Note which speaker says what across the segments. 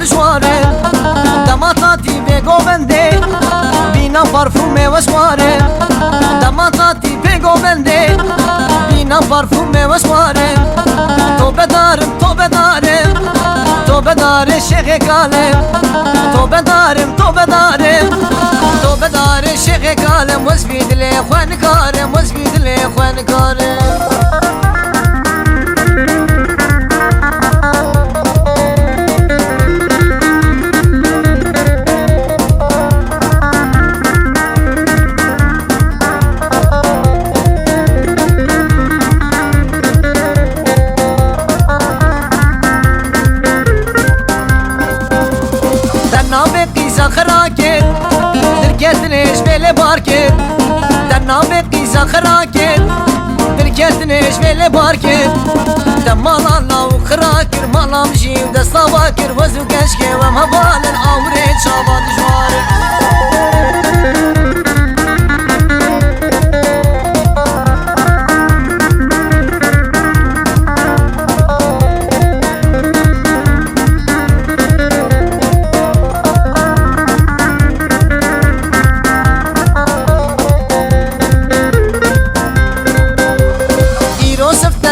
Speaker 1: دشواره دماتاتی بگو بنده بینا پارفوم وسواره دماتاتی بگو بنده بینا پارفوم وسواره تو بدارم تو بدارم تو بدار شیخ کالم تو بدارم تو بدارم تو بدار شیخ کالم وزبی دل خوان کارم وزبی دل خوان کارم نام قیزا خراکت درکتنش بله بارکت در نام قیزا خراکت درکتنش بله بارکت در مالا لاو خراکر مالام جیو دستا باکر وزو کشکه و مبالن آوره چابا دجواره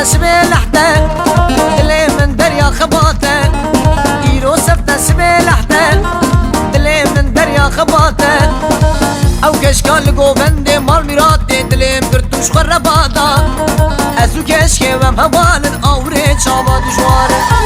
Speaker 1: سبي لحتان دلي من دريا خباطان إيرو سفتا سبي لحتان دلي من دريا خباطان أو كشكال لقو بندي مال ميراتي دلي مكرتوش خرباطان أزو كشكي ومهوالن أوري شابا دجوارن